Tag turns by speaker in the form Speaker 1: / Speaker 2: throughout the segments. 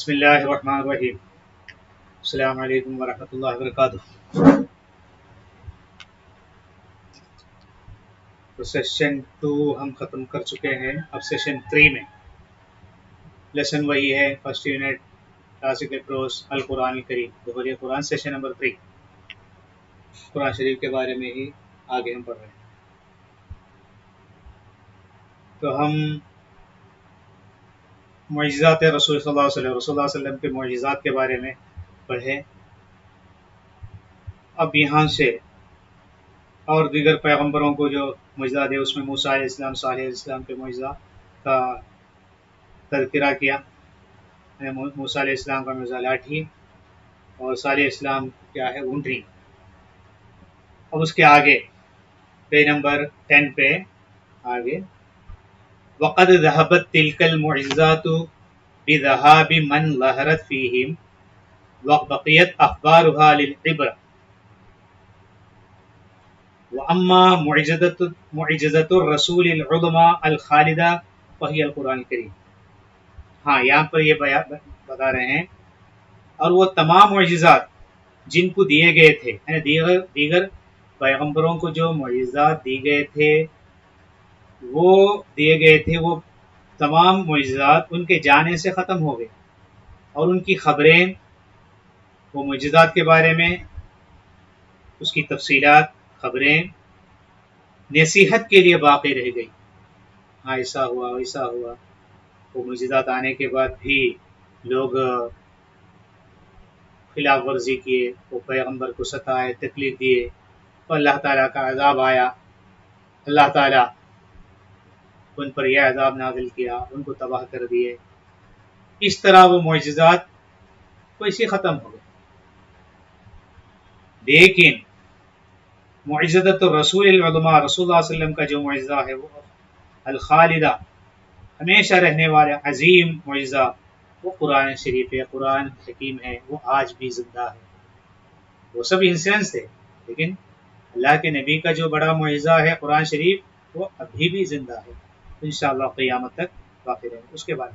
Speaker 1: بسم اللہ الرحمن الرحیم. السلام علیکم ورحمۃ اللہ وبرکاتہ. تو سیشن 2 ہم ختم کر چکے ہیں. اب سیشن 3 میں لیسن وہی ہے، فرسٹ یونٹ کلاسیکل پروز القرآن الکریم بحری قرآن، سیشن نمبر 3 قرآن شریف کے بارے میں ہی آگے ہم پڑھ رہے ہیں. تو ہم معجزات رسول صلی اللہ علیہ وسلم کے معجزات کے بارے میں پڑھے. اب یہاں سے اور دیگر پیغمبروں کو جو معجزات ہے اس میں موسیٰ علیہ السلام، صالح علیہ السلام کے معجزات کا تذکرہ کیا. موسیٰ علیہ السلام کا معجزہ لاٹھی اور صالح علیہ السلام کیا ہے، اونٹنی. اب اس کے آگے پیج نمبر 10 پہ آگے وقد ذهبت تلك المعجزات بذهاب من ظهرت فيهم وبقيت اخبارها للعبرة. واما معجزة الرسول العظمى الخالدة فهي القرآن الكريم. ہاں یہاں پر یہ بتا رہے ہیں اور وہ تمام معجزات جن کو دیے گئے تھے، یعنی دیگر پیغمبروں کو جو معجزات دی گئے تھے وہ تمام معجزات ان کے جانے سے ختم ہو گئے، اور ان کی خبریں وہ معجزات کے بارے میں، اس کی تفصیلات، خبریں نصیحت کے لیے باقی رہ گئی. ہاں ایسا ہوا ویسا ہوا. وہ معجزات آنے کے بعد بھی لوگ خلاف ورزی کیے، وہ پیغمبر کو ستائے، تکلیف دیے، تو اللہ تعالیٰ کا عذاب آیا. اللہ تعالیٰ ان پر یہ عذاب نازل کیا، ان کو تباہ کر دیے. اس طرح وہ معجزات ویسے ختم ہو گئے. لیکن معجزۃ الرسول العظمى، رسول اللہ صلی اللہ علیہ وسلم کا جو معجزہ ہے وہ الخالدہ، ہمیشہ رہنے والا عظیم معجزہ، وہ قرآن شریف ہے، قرآن حکیم ہے. وہ آج بھی زندہ ہے. وہ سب انسینس تھے لیکن اللہ کے نبی کا جو بڑا معجزہ ہے قرآن شریف، وہ ابھی بھی زندہ ہے، انشاءاللہ قیامت تک باقی رہے گا. اس کے بعد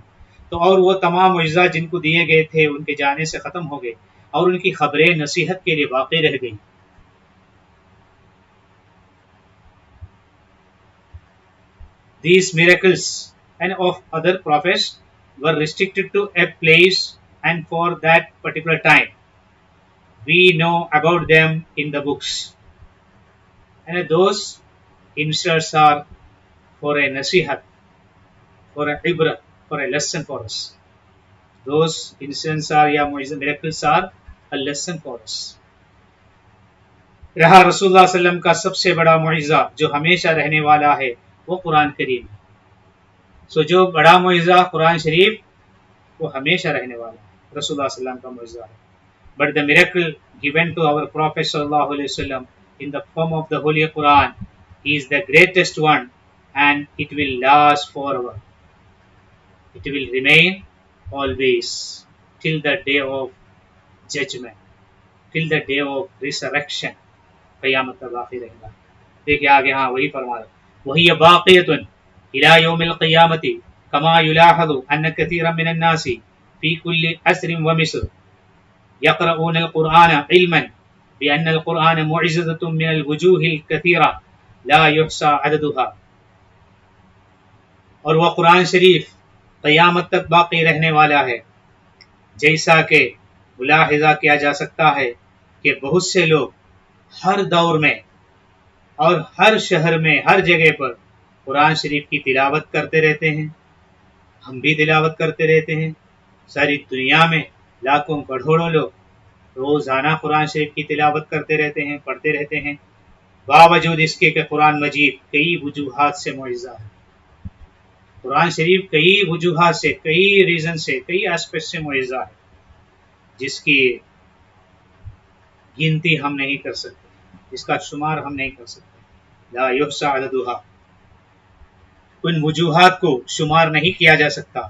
Speaker 1: تو اور وہ تمام معجزات جن کو دیے گئے تھے ان کے جانے سے ختم ہو گئے، اور ان کی خبریں نصیحت کے لیے باقی رہ گئیں. These miracles and of other prophets were restricted to a place and for that particular time. We know about them in the books. And those inserts are for a nasihat, for a ibra, for a lesson for us. Those incidents are, یا miracles are a lesson for us. رہا رسول اللہ صلی اللہ علیہ وسلم کا سب سے بڑا معجزہ جو ہمیشہ رہنے والا ہے، وہ قرآن کریم. سو جو بڑا معجزہ قرآن شریف وہ ہمیشہ رہنے والا ہے، رسول اللہ صلی اللہ علیہ وسلم کا معجزہ ہے. But the miracle given to our Prophet sallallahu alaihi wasallam in the form of the Holy Quran is the greatest one, and it will last forever. It will remain always till the day of judgment, till the day of resurrection. قیامت تک باقی رہے گا. دیکھیے آگے ہاں وہی فرما رہا وہی باقیۃ الى یوم القیامت کما یلاحظ ان کثیرا من الناس فی کل عصر ومصر یقرؤون القرآن علما بأن القرآن معجزۃ من الوجوہ الکثیرہ لا یحصى عددها. اور وہ قرآن شریف قیامت تک باقی رہنے والا ہے، جیسا کہ ملاحظہ کیا جا سکتا ہے کہ بہت سے لوگ ہر دور میں اور ہر شہر میں، ہر جگہ پر قرآن شریف کی تلاوت کرتے رہتے ہیں. ہم بھی تلاوت کرتے رہتے ہیں. ساری دنیا میں لاکھوں کروڑوں لوگ روزانہ قرآن شریف کی تلاوت کرتے رہتے ہیں، پڑھتے رہتے ہیں، باوجود اس کے کہ قرآن مجید کئی وجوہات سے معجزہ ہے. قرآن شریف کئی وجوہات سے، کئی ریزن سے، کئی ایسپیکٹ سے معجزہ ہے، جس کی گنتی ہم نہیں کر سکتے، جس کا شمار ہم نہیں کر سکتے. لا یحصى عددها، ان وجوہات کو شمار نہیں کیا جا سکتا.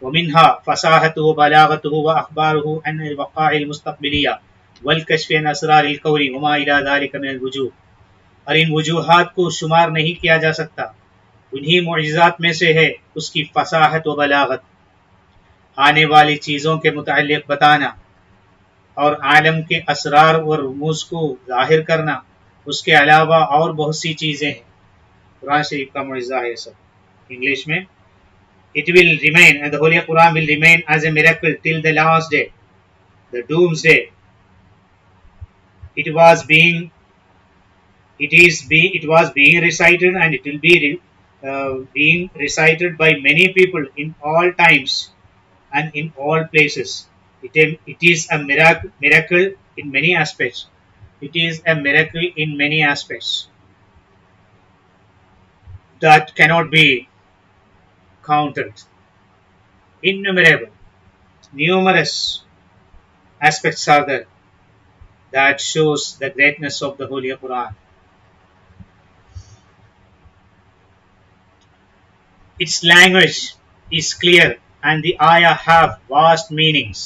Speaker 1: ومنها فصاحته وبلاغته واخباره عن الوقائع المستقبليه والكشف عن اسرار الكون وما الى ذلك من الوجوه. اور ان وجوہات کو شمار نہیں کیا جا سکتا. انہی معجزات میں سے ہے اس کی فصاحت و بلاغت، آنے والی چیزوں کے متعلق بتانا اور عالم کے اسرار و رموز کو ظاہر کرنا، اس کے علاوہ اور بہت سی چیزیں ہیں۔ قرآن شریف کا معجزہ ہے یہ سب۔ انگلش میں It will remain, and the Holy Quran will remain as a miracle till the last day, the doomsday. It was being recited, and it will be being recited by many people in all times and in all places. It is a miracle in many aspects. It is a miracle in many aspects that cannot be counted. Innumerable, numerous aspects are there that shows the greatness of the Holy Quran. Its language is clear and the ayah have vast meanings,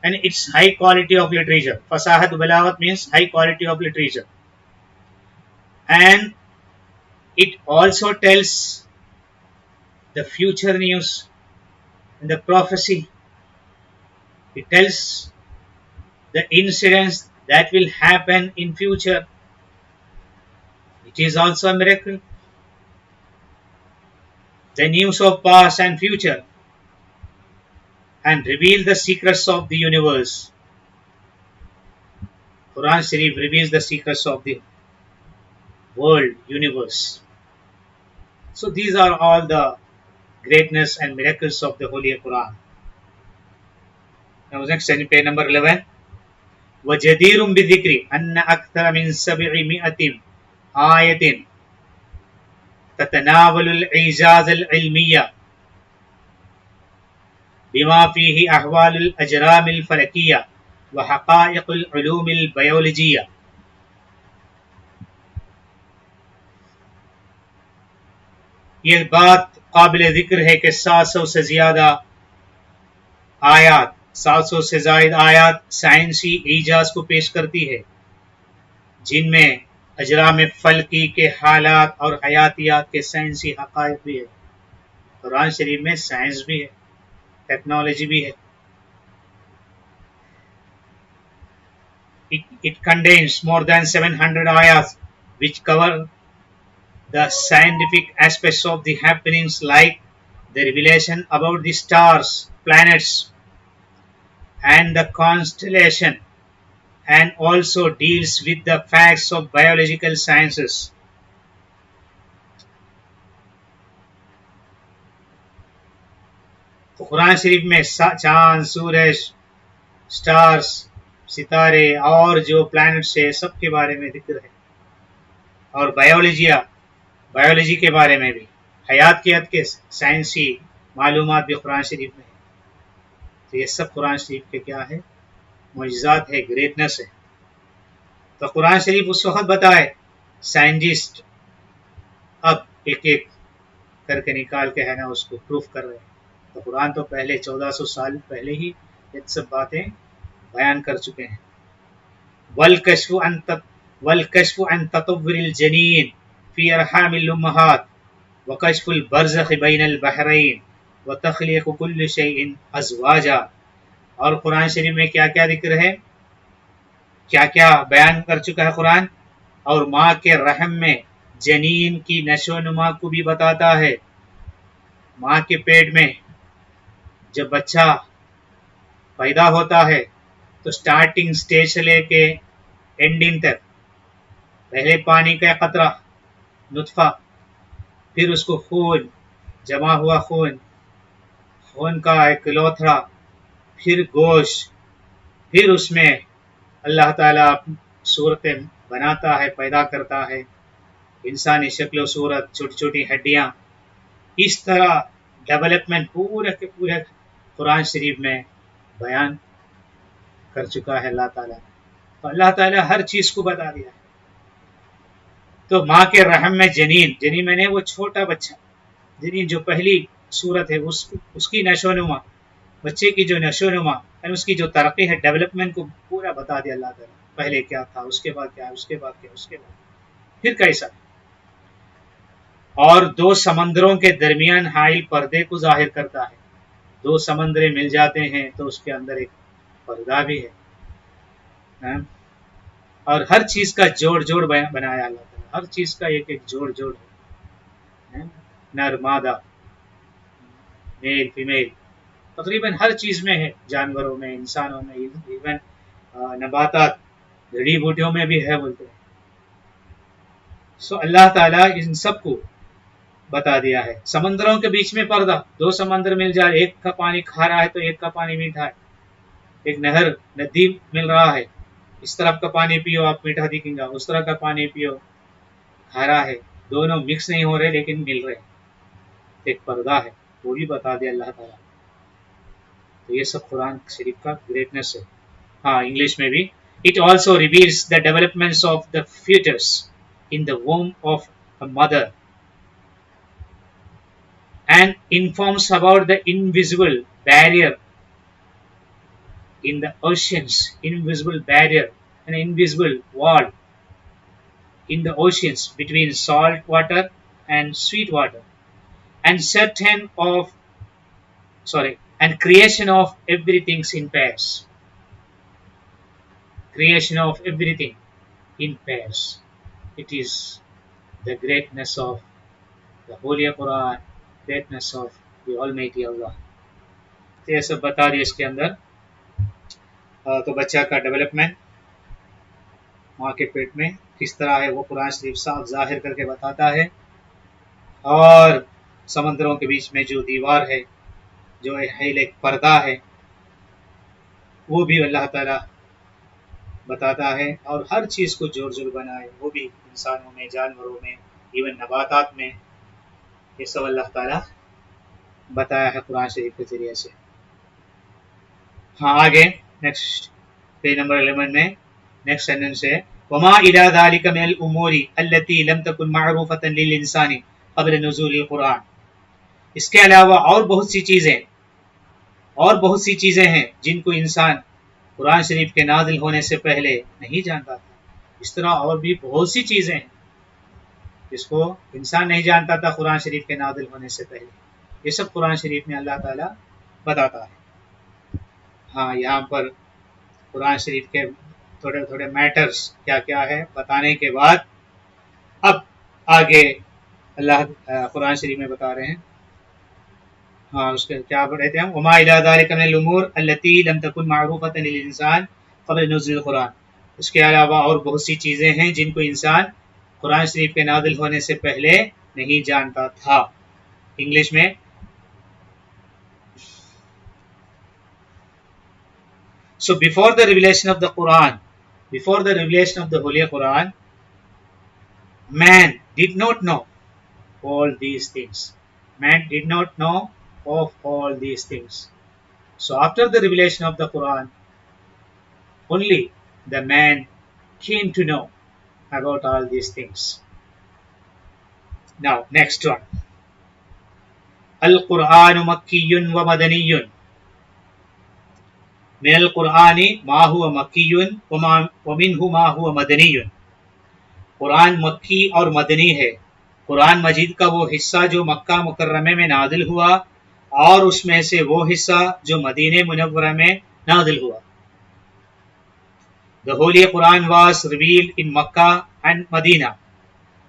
Speaker 1: and its high quality of literature. Fasahat Balaghat means high quality of literature, and it also tells the future news and the prophecy. It tells the incidents that will happen in future. It is also a miracle. The news of past and future, and reveal the secrets of the universe. Quran Sharif reveals the secrets of the world, universe. So these are all the greatness and miracles of the Holy Quran. Now next page number 11. وَجَدِيرٌ بِذِكْرِ أَنَّ أَكْثَرَ مِنْ 700 آيَةٍ تتناول الإعجاز العلمي بما فيه أحوال الأجرام الفلكية وحقائق العلوم البيولوجية. یہ بات قابل ذکر ہے کہ 700 سے زیادہ آیات، 700 سے زائد آیات سائنسی اعجاز کو پیش کرتی ہے، جن میں اجرام فلکی کے حالات اور حیاتیات کے سائنسی حقائق بھی ہے۔ قرآن شریف میں سائنس بھی ہے، ٹیکنالوجی بھی ہے۔ It contains more than 700 ayahs which cover the scientific aspects of the happenings, like the revelation about the stars, planets, and the constellation, and also deals with the facts of biological sciences. تو قرآن شریف میں چاند، سورج، stars, ستارے اور جو plants ہے سب کے بارے میں ذکر ہے، اور بایولوجی کے بارے میں بھی، حیاتیات کے سائنسی معلومات بھی قرآن شریف میں ہے۔ تو یہ سب قرآن شریف کے کیا ہے؟ معجزات ہے، گریٹنس ہے۔ تو قرآن شریف اس وقت بتائے، سائنٹسٹ اب ایک ایک کر کے نکال کے ہے نا اس کو پروف کر رہے ہیں۔ تو قرآن تو پہلے 1400 سال پہلے ہی یہ سب باتیں بیان کر چکے ہیں۔ والکشف عن تطور الجنین فی ارحام الامہات وکشف البرزخ بین البحرین وتخلیق کل شیء ازواجا۔ اور قرآن شریف میں کیا کیا ذکر ہے، کیا کیا بیان کر چکا ہے قرآن، اور ماں کے رحم میں جنین کی نشو و نما کو بھی بتاتا ہے۔ ماں کے پیٹ میں جب بچہ پیدا ہوتا ہے تو سٹارٹنگ سٹیج سے لے کے اینڈنگ تک، پہلے پانی کا قطرہ، نطفہ، پھر اس کو خون، جمع ہوا خون کا ایک لوتھڑا، پھر گوشت، پھر اس میں اللہ تعالیٰ صورتیں بناتا ہے، پیدا کرتا ہے، انسانی شکل و صورت، چھوٹی چھوٹی ہڈیاں، اس طرح ڈیولپمنٹ پورے کے پورے قرآن شریف میں بیان کر چکا ہے اللہ تعالیٰ۔ تو اللہ تعالیٰ ہر چیز کو بتا دیا ہے۔ تو ماں کے رحم میں جنین میں نے وہ چھوٹا بچہ، جنین جو پہلی صورت ہے اس کی نشو و نما، بچے کی جو نشو و نما اور اس کی جو ترقی ہے، ڈیولپمنٹ کو پورا بتا دیا اللہ تعالیٰ، پہلے کیا تھا، اس کے بعد کیا، اس کے بعد کیا، اس کے بعد پھر کیسا۔ اور 2 سمندروں کے درمیان حائل پردے کو ظاہر کرتا ہے، دو سمندریں مل جاتے ہیں تو اس کے اندر ایک پردہ بھی ہے، اور ہر چیز کا جوڑ جوڑ بنایا اللہ تعالیٰ، ہر چیز کا ایک ایک جوڑ جوڑ ہے، نر مادہ، میل فیمیل، تقریباً ہر چیز میں ہے، جانوروں میں، انسانوں میں، ایون نباتات، جڑی بوٹیوں میں بھی ہے بولتے ہیں۔ سو اللہ تعالیٰ ان سب کو بتا دیا ہے۔ سمندروں کے بیچ میں پردہ، دو سمندر مل جائے، ایک کا پانی کھارا ہے تو ایک کا پانی میٹھا ہے، ایک نہر ندی مل رہا ہے، اس طرف کا پانی پیو آپ میٹھا دکھیں گا، اس طرح کا پانی پیو کھارا ہے، دونوں مکس نہیں ہو رہے لیکن مل رہے، ایک پردہ ہے، وہ بھی بتا دیا اللہ تعالیٰ۔ تو یہ سب قرآن شریف کا گریٹنس ہے۔ ہاں انگلش میں بھی It also reveals the developments of the fetus in the womb of a mother and informs about the invisible barrier in the oceans, invisible barrier, an invisible wall in the oceans between salt water and sweet water, and and creation of everything in pairs. Creation of everything in pairs. It is the greatness of the Holy Quran, greatness of the Almighty Allah. تو یہ سب بتا دیا اس کے اندر۔ تو بچہ کا development ماں کے پیٹ میں کس طرح ہے وہ قرآن شریف صاف ظاہر کر کے بتاتا ہے، اور سمندروں کے بیچ میں جو دیوار ہے، جو ایک پردہ ہے، وہ بھی اللہ تعالیٰ بتاتا ہے، اور ہر چیز کو جوڑ جوڑ بنائے، وہ بھی انسانوں میں، جانوروں میں، ایون نباتات میں، یہ سب اللہ تعالیٰ بتایا ہے قرآن شریف کے ذریعے سے۔ ہاں آگے نیکسٹ پیج نمبر 11 میں نیکسٹ سینٹنس ہے وما الى ذلك من الامور التي لم تكن معروفة للانسان قبل نزول القرآن۔ اس کے علاوہ اور بہت سی چیزیں ہیں جن کو انسان قرآن شریف کے نازل ہونے سے پہلے نہیں جانتا تھا۔ اس طرح اور بھی بہت سی چیزیں ہیں جس کو انسان نہیں جانتا تھا قرآن شریف کے نازل ہونے سے پہلے، یہ سب قرآن شریف میں اللہ تعالیٰ بتاتا ہے۔ ہاں یہاں پر قرآن شریف کے تھوڑے تھوڑے میٹرز کیا کیا ہے بتانے کے بعد اب آگے اللہ قرآن شریف میں بتا رہے ہیں۔ ہاں اس کے کیا پڑھے تھے ہم، وما الی ذلک من الامور التي لم تكن معروفة للانسان قبل نزول القرآن۔ اس کے علاوہ اور بہت سی چیزیں ہیں جن کو انسان قرآن شریف کے نازل ہونے سے پہلے نہیں جانتا تھا۔ انگلش میں So before the revelation of the Quran, before the revelation of the Holy Quran, man did not know all these things. Man did not know of all these things. So after the revelation of the Quran, only the man came to know about all these things. Now, next one. Al-Qur'anu Makkiyun wa Madaniyun. من القرآن ما هو مکی ومنه ما هو مدنی۔ قرآن مکی اور مدنی ہے، قرآن مجید کا وہ حصہ جو مکہ مکرمہ میں نازل ہوا اور اس میں سے وہ حصہ جو مدینہ منورہ میں نازل ہوا۔ The Holy Quran was revealed in Makkah and Medina.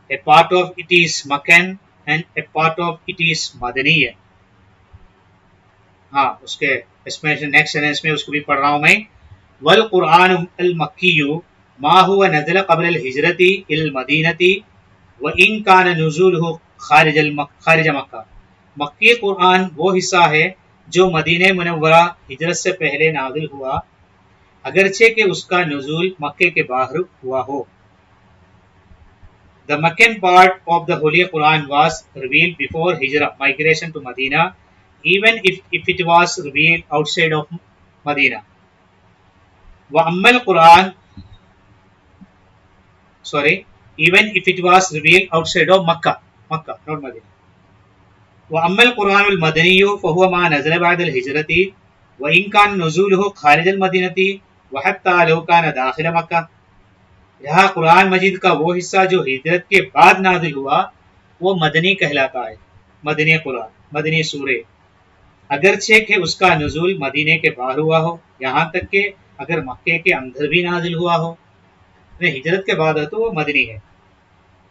Speaker 1: A part of it is Meccan and a part of it is Madani. ہاں اس کے نیکسٹ سینٹنس میں اس کو بھی پڑھ رہا ہوں میں۔ والقرآن المکی ما هو نزل قبل الہجرت الى المدینۃ وان کان نزولہ خارج مکہ۔ مکی قرآن وہ حصہ ہے جو مدینہ منورہ ہجرت سے پہلے نازل ہوا اگرچہ کہ اس کا نزول مکے کے باہر ہوا ہو۔ The Meccan part of the Holy Quran was revealed before Hijrah, migration to Medina, even if it was revealed outside of Medina. وَأَمَّا الْقُرْآنُ even if it was revealed outside of Makkah, not Medina. وَأَمَّا الْقُرْآنُ الْمَدَنِيُّ فَهُوَ مَا نَزَلَ بَعْدَ الْهِجْرَةِ وَإِنْ كَانَ نُزُولُهُ خَارِجَ الْمَدِينَةِ وَحَتَّى لَوْ كَانَ دَاخِلَ مَكَّةَ۔ یہاں قرآن مجید کا وہ حصہ جو ہجرت کے بعد نازل ہوا وہ مدنی کہلاتا ہے، مدنی قرآن، مدنی سورے، اگرچہ کہ اس کا نزول مدینے کے باہر ہوا ہو، یہاں تک کہ اگر مکے کے اندر بھی نازل ہوا ہو، ہجرت کے بعد ہے تو وہ مدنی ہے.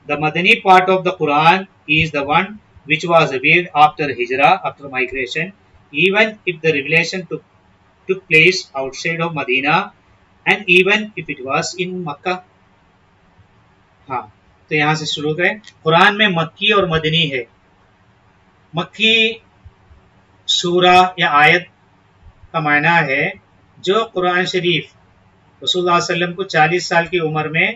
Speaker 1: The Madani part of the Quran is the one which was revealed after Hijrah, after migration, even if the revelation took place outside of Medina and even if it was in Makkah. ہاں تو یہاں سے شروع کریں. قرآن میں مکی اور مدنی ہے. مکی سورہ یا آیت کا معنی ہے جو قرآن شریف رسول اللہ علیہ وسلم کو 40 سال کی عمر میں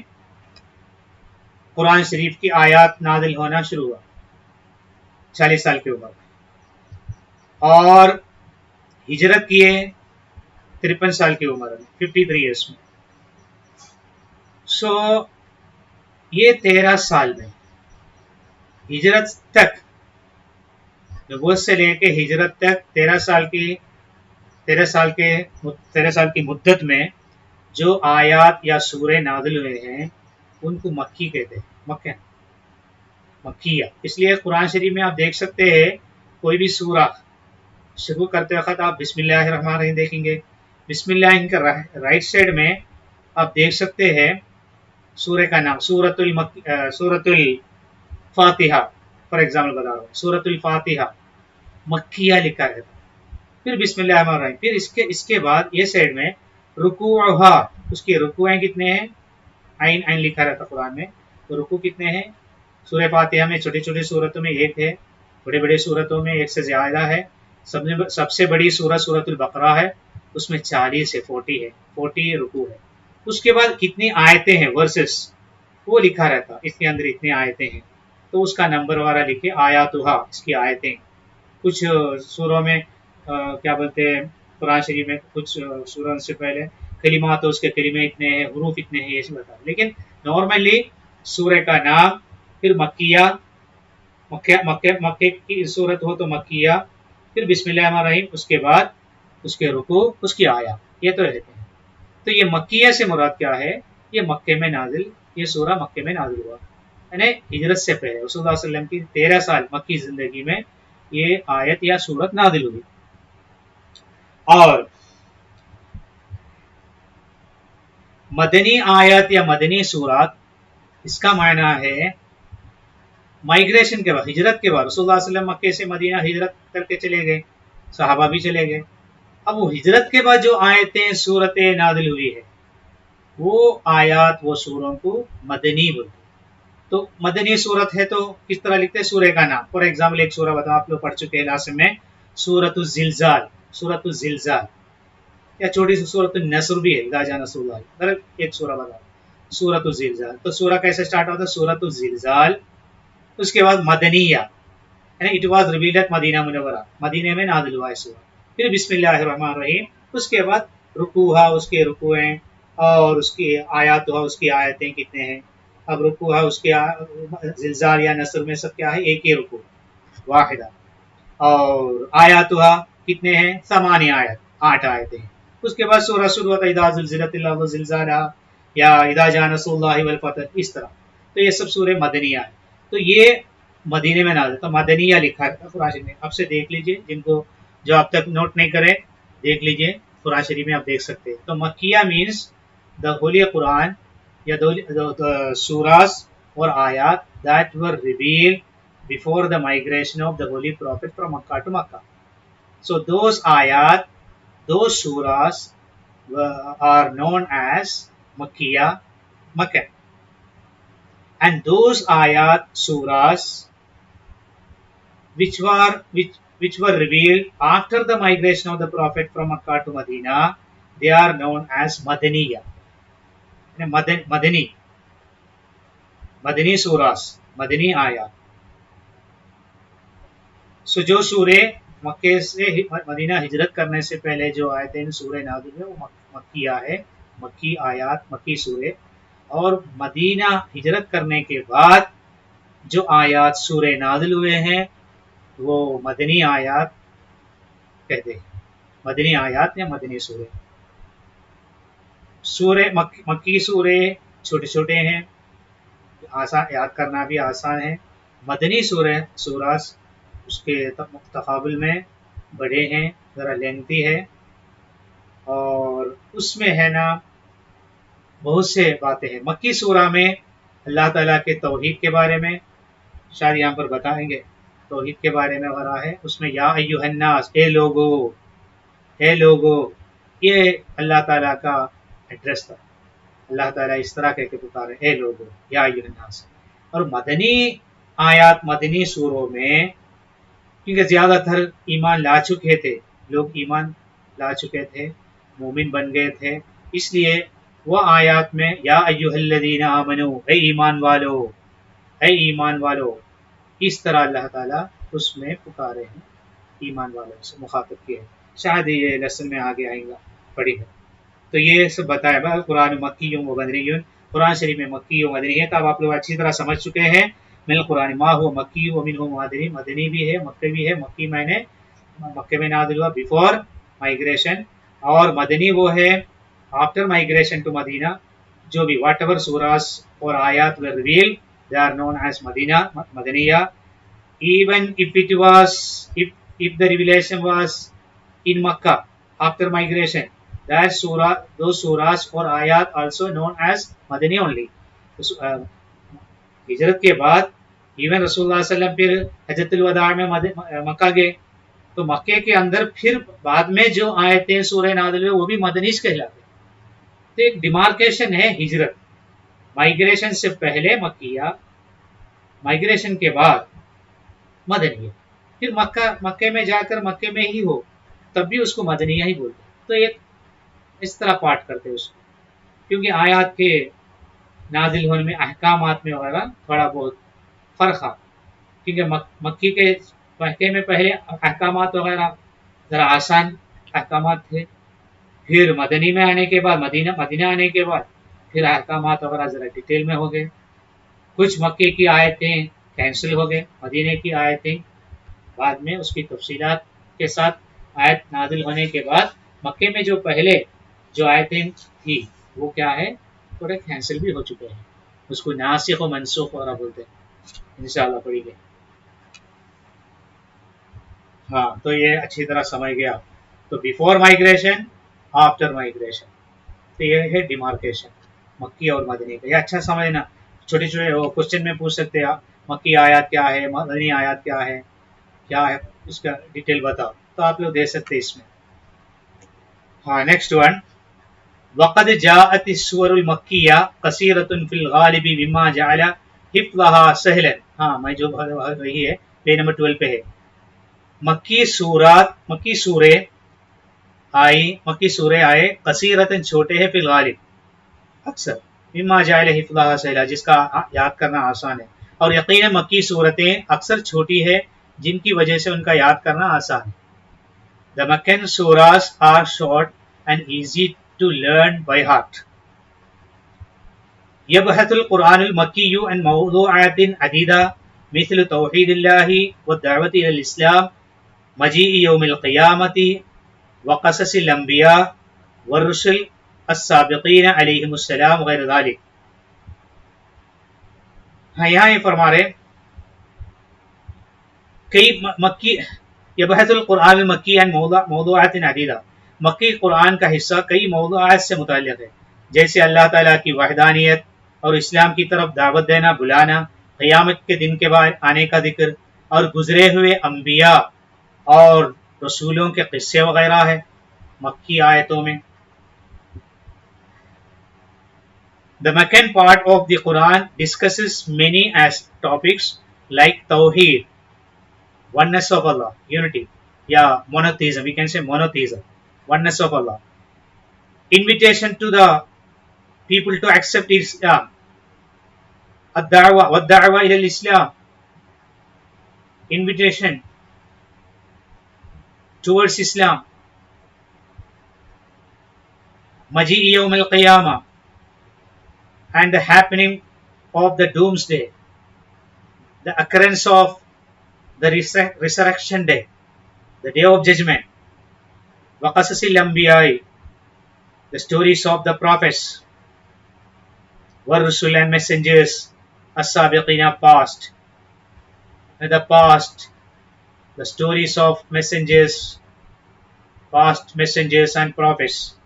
Speaker 1: قرآن شریف کی آیات نازل ہونا شروع ہوا 40 سال کی عمر میں، اور ہجرت کیے 53 سال کی عمر میں 53 ایئرس میں. سو یہ 13 سال میں ہجرت تک، نبوت سے لے کے ہجرت تک 13 سال کی مدت میں جو آیات یا سورے نازل ہوئے ہیں ان کو مکی کہتے ہیں، مکیہ. اس لیے قرآن شریف میں آپ دیکھ سکتے ہیں کوئی بھی سورہ شروع کرتے وقت آپ بسم اللہ الرحمن الرحیم دیکھیں گے. بسم اللہ ان کا رائٹ سائڈ میں آپ دیکھ سکتے ہیں سورہ کا نام سورۃ الفاتحہ فار ایگزامپل بتا رہا ہوں. سورۃ الفاتحہ مکیہ لکھا ہے، پھر بسم اللہ الرحمن الرحیم، پھر اس کے بعد یہ سائڈ میں رکوعہا، اس کے رکوعیں کتنے ہیں، عین لکھا رہتا قرآن میں. تو رکوع کتنے ہیں؟ سورہ فاتحہ میں چھوٹی چھوٹی صورتوں میں ایک ہے، بڑے بڑے صورتوں میں ایک سے زیادہ ہے. سب سے بڑی سورۃ البقرہ ہے، اس میں 40 ہے، 40 رکوع ہے. اس کے بعد کتنی آیتیں ہیں ورسز وہ لکھا رہتا، اس کے اندر اتنی آیتیں ہیں تو اس کا نمبر وغیرہ لکھے آیاتہا، اس کی آیتیں. کچھ سوروں میں کیا بولتے ہیں قرآن شریف میں کچھ سوروں سے پہلے کلمات، اس کے کلمے اتنے ہیں، حروف اتنے ہیں، یہ بتا. لیکن نارملی سورہ کا نام، پھر مکیہ، مکے کی صورت ہو تو مکیہ، پھر بسم اللہ الرحمن الرحیم، اس کے بعد اس کے رکوع، اس کی آیا، یہ تو رہتے ہیں. تو یہ مکیہ سے مراد کیا ہے؟ یہ مکے میں نازل، یہ سورہ مکے میں نازل ہوا، یعنی ہجرت سے پہلے رسول اللہ علیہ وسلم کی 13 سال مکی زندگی میں یہ آیت یا سورت نازل ہوئی. اور مدنی آیت یا مدنی سورات، اس کا معنی ہے مائگریشن کے بعد، ہجرت کے بعد. رسول اللہ علیہ وسلم مکے سے مدینہ ہجرت کر کے چلے گئے، صحابہ بھی چلے گئے. اب وہ ہجرت کے بعد جو آیتیں سورتیں نازل ہوئی ہے وہ آیات وہ سوروں کو مدنی بولتے. تو مدنی صورت ہے تو کس طرح لکھتے ہیں؟ سورہ کا نام. فار ایگزامپل ایک سورہ بتاؤ، آپ لوگ پڑھ چکے ہیں لاسٹ میں، سورۃ الزلزال. سورۃ الزلزال یا چھوٹی سی سورۃ النصر بھی ہے، اذا جاء نصر اللہ. ایک سورہ بتاؤ سورۃ الزلزال. تو سورہ کیسے سٹارٹ ہوتا ہے؟ سورۃ الزلزال. اس کے بعد مدنیہ، یعنی it was revealed at Medina منورہ، مدینے میں نازل ہوا ہے سورہ. پھر بسم اللہ الرحمن الرحیم، اس کے بعد رکوعہ، اس کے رکوعیں، اور اس کی آیات، اس کی آیتیں کتنے ہیں. اب رکوع ہے اس کے زلزال یا نصر میں سب کیا ہے؟ ایک ہی رکوع واحدہ. اور آیاتہ کتنے ہیں؟ 8 آیت، 8 آیتیں. اس کے بعد سورہ شروع ہوتا ہے اذا زلزلت الارض زلزالہا یا اذا جاء نصر اللہ والفتح، اس طرح. تو یہ سب سورہ مدنیہ ہے. تو یہ مدینے میں نازل، تو مدنیہ لکھا ہے قرآن شریف میں. اب سے دیکھ لیجئے، جن کو جو اب تک نوٹ نہیں کرے دیکھ لیجئے، قرآن شریف میں آپ دیکھ سکتے ہیں. تو مکیہ مینس دا ہولی قرآن یا سوراز اور آیات that were revealed before the migration of the holy prophet from Makkah to Makkah. So those ayat, those surahs are known as Makkiyah, Makkah. And those ayat, surahs which were revealed after the migration of the prophet from Makkah to Medina, they are known as Madaniyah. مدنی سوراس، مدنی آیات. سو جو سورے مکے سے مدینہ ہجرت کرنے سے پہلے جو آیتیں سورہ نازل ہے وہ مکیہ ہے، مکی آیات، مکی سورے. اور مدینہ ہجرت کرنے کے بعد جو آیات سورہ نازل ہوئے ہیں وہ مدنی آیات کہتے ہیں، مدنی آیات یا مدنی سورے. سورہ مکی سورے چھوٹے چھوٹے ہیں، آسان یاد کرنا بھی آسان ہے. مدنی سوراس اس کے تقابل میں بڑے ہیں، ذرا لینتھی ہے، اور اس میں ہے نا بہت سے باتیں ہیں. مکی سورہ میں اللہ تعالیٰ کے توحید کے بارے میں شاید یہاں پر بتائیں گے، توحید کے بارے میں ہو رہا ہے. اس میں یا ایھا الناس، اے لوگو، اے لوگو، یہ اللہ تعالیٰ کا ایڈریس تھا. اللہ تعالیٰ اس طرح کہہ کے پکارے، اے لوگو یا ایھا الناس. اور مدنی آیات، مدنی سوروں میں کیونکہ زیادہ تر ایمان لا چکے تھے، لوگ ایمان لا چکے تھے، مومن بن گئے تھے، اس لیے وہ آیات میں یا ایھا الذین آمنو، اے ایمان والو، اے ایمان والو، اس طرح اللہ تعالیٰ اس میں پکارے ہیں، ایمان والوں سے مخاطب کیے ہیں. شاید یہ لیسن میں آگے آئیں گا پڑھی ہے. تو یہ سب بتایا با قرآن مکی و مدنی، قرآن شریف میں مکی و مدنی ہے. تو اب آپ لوگ اچھی طرح سمجھ چکے ہیں. من القرآن ما ہو مکی و من ہو مدنی، مدنی بھی ہے، مکی بھی ہے. مکی میں نے مکے میں نازل ہوا بیفور مائگریشن، اور مدنی وہ ہے آفٹر مائگریشن ٹو مدینہ. جو بھی واٹ ایور سوراس اور آیات were revealed, they are known as Madania. Even if the revelation was in Makkah after migration, that surah, those surahs or ayat also known as Madani only. ہجرت کے بعد even رسول اللہ صلی اللہ علیہ وسلم پھر حجۃ الوداع میں مکہ گئے، تو مکے کے اندر پھر بعد میں جو آیتیں سورہ نازل ہوئے وہ بھی مدنی کہلاتے ہیں. تو ایک ڈیمارکیشن ہے ہجرت، مائگریشن سے پہلے مکیہ، مائگریشن کے بعد مدنیہ. پھر مکے میں جا کر مکے میں ہی ہو تب بھی اس کو مدنیہ ہی بولتے. تو ایک اس طرح پارٹ کرتے اس کو، کیونکہ آیات کے نازل ہونے میں، احکامات میں وغیرہ تھوڑا بہت فرق تھا. کیونکہ مکے میں پہلے احکامات وغیرہ ذرا آسان احکامات تھے، پھر مدنی میں آنے کے بعد، مدینہ آنے کے بعد پھر احکامات وغیرہ ذرا ڈیٹیل میں ہو گئے. کچھ مکے کی آیتیں کینسل ہو گئے، مدینے کی آیتیں بعد میں اس کی تفصیلات کے ساتھ آیت نازل ہونے کے بعد مکے میں جو پہلے جو آیتیں تھی وہ کیا ہے تھوڑے کینسل بھی ہو چکے ہیں. اس کو ناسخ و منسوخ وغیرہ بولتے ہیں. انشاءاللہ پڑھی گئے. ہاں تو یہ اچھی طرح سمجھ گیا. تو بیفور مائگریشن، آفٹر مائگریشن، تو یہ ہے ڈیمارکیشن مکی اور مدنی کا. یہ اچھا سمجھنا. چھوٹے چھوٹے کوشچن میں پوچھ سکتے ہیں آپ، مکی آیات کیا ہے، مدنی آیات کیا ہے، کیا ہے اس کا ڈیٹیل بتاؤ، تو آپ لوگ دے سکتے اس میں. ہاں نیکسٹ ون، وقد جاءت السور المکیہ قصیرۃ فی الغالب مما جعل حفظها سہلا. ہاں میں جو وہی ہے پیج نمبر 12 پہ ہے. مکی سورے آئے قصیرۃ چھوٹے ہیں، فی الغالب اکثر، مما جعل حفظها سہلا جس کا یاد کرنا آسان ہے. اور یقینا مکی صورتیں اکثر چھوٹی ہے جن کی وجہ سے ان کا یاد کرنا آسان ہے. The Meccan surahs are short and easy to learn by heart. يبحث القرآن المكي عن موضوعات عديدة مثل توحيد الله والدعوة إلى الإسلام، مجيء يوم القيامة، وقصص الأنبياء والرسل السابقين عليهم السلام وغير ذلك. ہاں یہاں یہ فرما رہے کئی مکی یبحث القرآن المکی عن موضوعات عدیدہ، مکی قرآن کا حصہ کئی موضوعات سے متعلق ہے، جیسے اللہ تعالیٰ کی وحدانیت اور اسلام کی طرف دعوت دینا، بلانا، قیامت کے دن کے بعد آنے کا ذکر، اور گزرے ہوئے انبیاء اور رسولوں کے قصے وغیرہ ہے مکی آیتوں میں. The Meccan part of the Quran discusses many as topics like Tawheed, oneness of Allah, unity, monotheism, we can say monotheism, oneness of Allah, invitation to the people to accept Islam, ad-da'wa ila al-Islam, invitation towards Islam, maji'i yawm al-qiyamah, and the happening of the doomsday, the occurrence of the resurrection day, the day of judgment, وَقَصَصِ الْأَنْبِيَاءِ, the stories of the prophets, وَالرُّسُلِ and messengers, السابقين past, the past, the stories of messengers past messengers and prophets,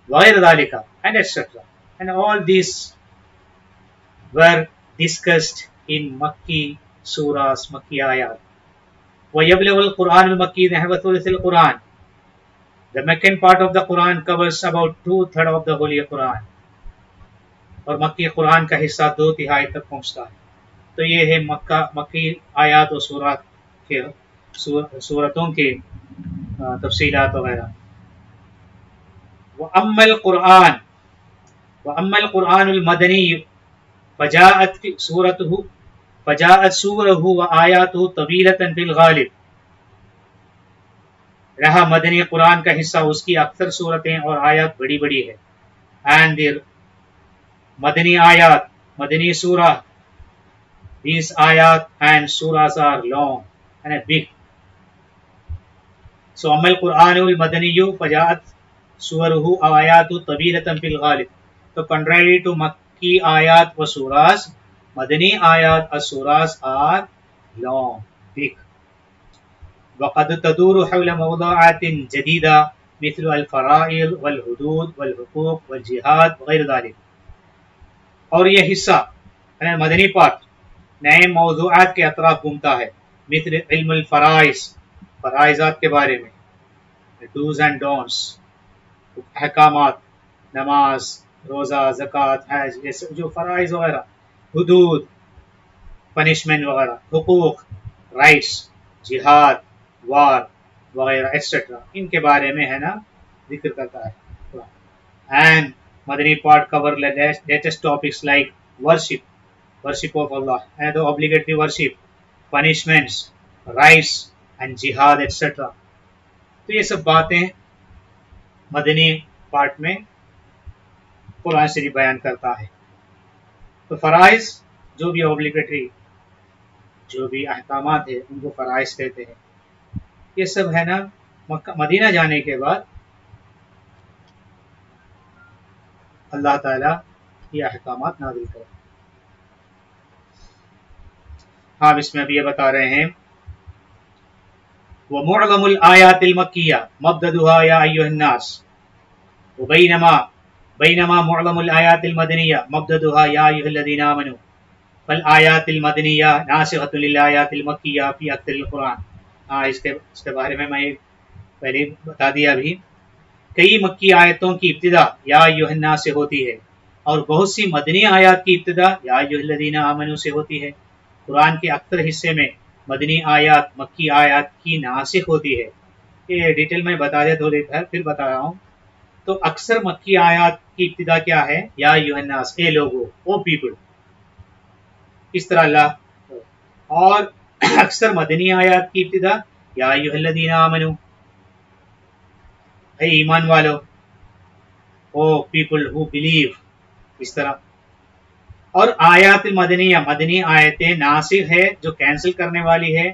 Speaker 1: وغير ذلك, and etc. And all these were discussed in Makki surahs, Makki ayat. ويبلغ القرآن المكي نحو ثلث القرآن. The Meccan part of the Quran covers about 2/3 of the Holy Quran. اور مکی قرآن کا حصہ 2/3 تک پہنچتا ہے. تو یہ ہے مکی آیات و سورات کے سورتوں کے تفصیلات وغیرہ. وَأَمَّا الْقُرْآنُ الْمَدَنِيُّ فَجَاءَتْ سُورَهُ وَآيَاتُهُ طَوِيلَةً فِي الْغَالِبِ. رہا مدنی قرآن کا حصہ، اس کی اکثر صورتیں اور آیات بڑی بڑی ہے. And the مدنی آیات، مدنی سورہ، these ayat and surahs are long and big. So أما القرآن المدنی فجاءت سورہ و آیات طویلۃ فی الغالب. So contrary to Makki ayat و surahs, مدنی آیات و surahs are long, big. وقد تدور حول موضوعات جديدة مثل الفرائض والحدود والحقوق والجہاد وغیر ذلك. اور یہ حصہ مدنی پارٹ نئے موضوعات کے اطراف گھومتا ہے، مثل علم الفرائض، فرائضات کے بارے میں، ڈوز اینڈ ڈونٹس، احکامات، نماز، روزہ، زکوٰۃ، حج، یہ سب جو فرائض وغیرہ، حدود، پنشمنٹ وغیرہ، حقوق، رائٹس، جہاد، وار وغیرہ ایٹسٹرا، ان کے بارے میں ہے نا ذکر کرتا ہے. And Madani part cover latest topics like worship of Allah and the obligatory worship, punishments, rights and jihad etc. تو یہ سب باتیں مدنی پارٹ میں قرآن شریف بیان کرتا ہے. تو فرائض جو بھی obligatory جو بھی احکامات ہیں ان کو فرائض کہتے ہیں. یہ سب ہے نا مدینہ جانے کے بعد اللہ تعالیٰ یہ احکامات نازل کرے. ہاں اس میں ابھی یہ بتا رہے ہیں وَمُعْظَمُ الْآيَاتِ الْمَكِّيَّةِ مَبْدَأُهَا يَا أَيُّهَا النَّاسُ وَبَيْنَمَا مُعْظَمُ الْآيَاتِ الْمَدَنِيَّةِ مَبْدَأُهَا يَا أَيُّهَا الَّذِينَ آمَنُوا فَالْآيَاتِ الْمَدَنِيَّةُ نَاسِخَةٌ لِلْآيَاتِ الْمَكِّيَّةِ فِي أَكْثَرِ الْقُرْآنِ. ہاں اس کے بارے میں پہلے بتا دیا. ابھی کئی مکی آیتوں کی ابتدا یا ایھا الناس سے ہوتی ہے اور بہت سی مدنی آیات کی ابتدا یا ایھا الذین آمنوا سے ہوتی ہے. قرآن کے اکثر حصے میں مدنی آیات مکی آیات کی ناسخ ہوتی ہے. یہ ڈیٹیل میں بتا دیا، تھوڑی پھر بتا رہا ہوں. تو اکثر مکی آیات کی ابتدا کیا ہے؟ یا ایھا الناس، اے لوگو، او پیپل، اس طرح اللہ. اور اکثر مدنی آیات کی ابتدا یا ایھا الذین آمنوا، اے ایمان والو، او پیپل ہو بلیو، اس طرح. اور آیات المدنیہ، مدنی آیتیں ناسخ ہے جو کینسل کرنے والی ہے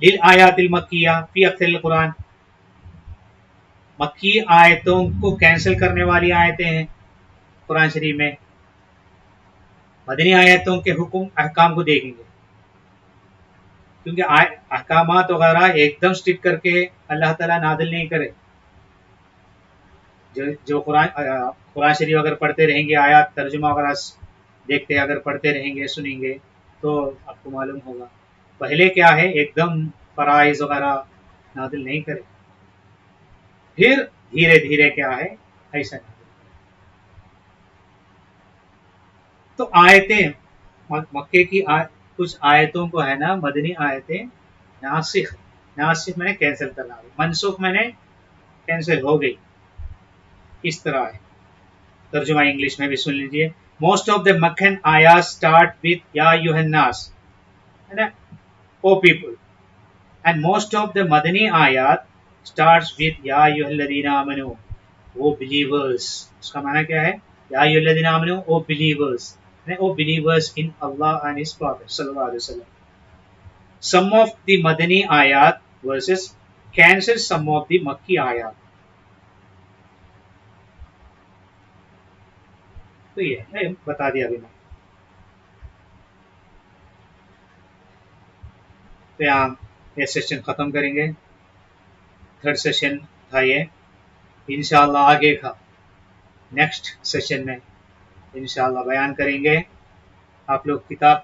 Speaker 1: للآیات المکیہ فی اکثر القرآن. مکی آیتوں کو کینسل کرنے والی آیتیں ہیں قرآن شریف میں. مدنی آیتوں کے حکم احکام کو دیکھیں گے کیونکہ احکامات وغیرہ ایک دم اسٹک کر کے اللہ تعالیٰ نازل نہیں کرے. جو قرآن شریف اگر پڑھتے رہیں گے، آیات ترجمہ وغیرہ دیکھتے اگر پڑھتے رہیں گے، سنیں گے تو آپ کو معلوم ہوگا. پہلے کیا ہے، ایک دم فرائض وغیرہ نازل نہیں کرے، پھر دھیرے دھیرے کیا ہے ایسا نازل. تو آیتیں مکے کی کچھ آیتوں کو ہے نا مدنی آیتیں ناسخ میں نے کینسل کرنا، منسوخ میں نے کینسل ہو گئی، اس طرح ہے. ترجمہ انگلش میں بھی سن لیجئے. موسٹ آف دا مکن آیات اسٹارٹ وتھ یا ایھا الناس، O people, and most of the مدنی آیات اسٹارٹس وتھ یا ایھا الذین آمنوا، او بلیورز. اس کا معنی کیا ہے؟ یا ایھا الذین آمنوا، O believers, O believers in اللہ اینڈ ہز پروفٹ صلی اللہ علیہ وسلم. سم آف دی مدنی آیات verses cancel some of the مکی آیات. تو یہ بتا دیا ابھی میں. تو یہاں یہ سیشن ختم کریں گے. تھرڈ سیشن تھا یہ. انشاءاللہ آگے کا نیکسٹ سیشن میں انشاءاللہ بیان کریں گے. آپ لوگ کتاب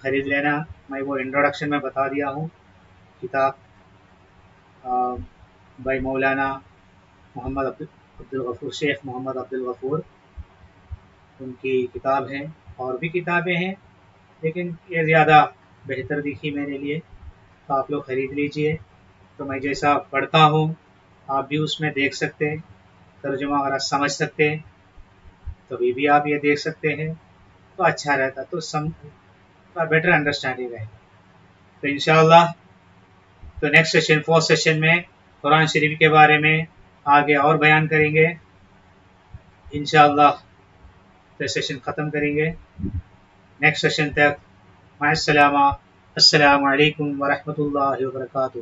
Speaker 1: خرید لینا. میں وہ انٹروڈکشن میں بتا دیا ہوں. کتاب بھائی مولانا محمد عبدالغفور، شیخ محمد عبدالغفور، ان کی کتاب ہے. اور بھی کتابیں ہیں لیکن یہ زیادہ بہتر دکھی میرے لیے، تو آپ لوگ خرید لیجئے. تو میں جیسا پڑھتا ہوں آپ بھی اس میں دیکھ سکتے ہیں، ترجمہ وغیرہ سمجھ سکتے ہیں، کبھی بھی آپ یہ دیکھ سکتے ہیں تو اچھا رہتا، تو بیٹر انڈرسٹینڈنگ رہے. تو انشاءاللہ تو نیکسٹ سیشن 4 سیشن میں قرآن شریف کے بارے میں آگے اور بیان کریں گے انشاءاللہ. تو سیشن ختم کریں گے. نیکسٹ سیشن تک مع السلامہ. السلام علیکم ورحمۃ اللہ وبرکاتہ.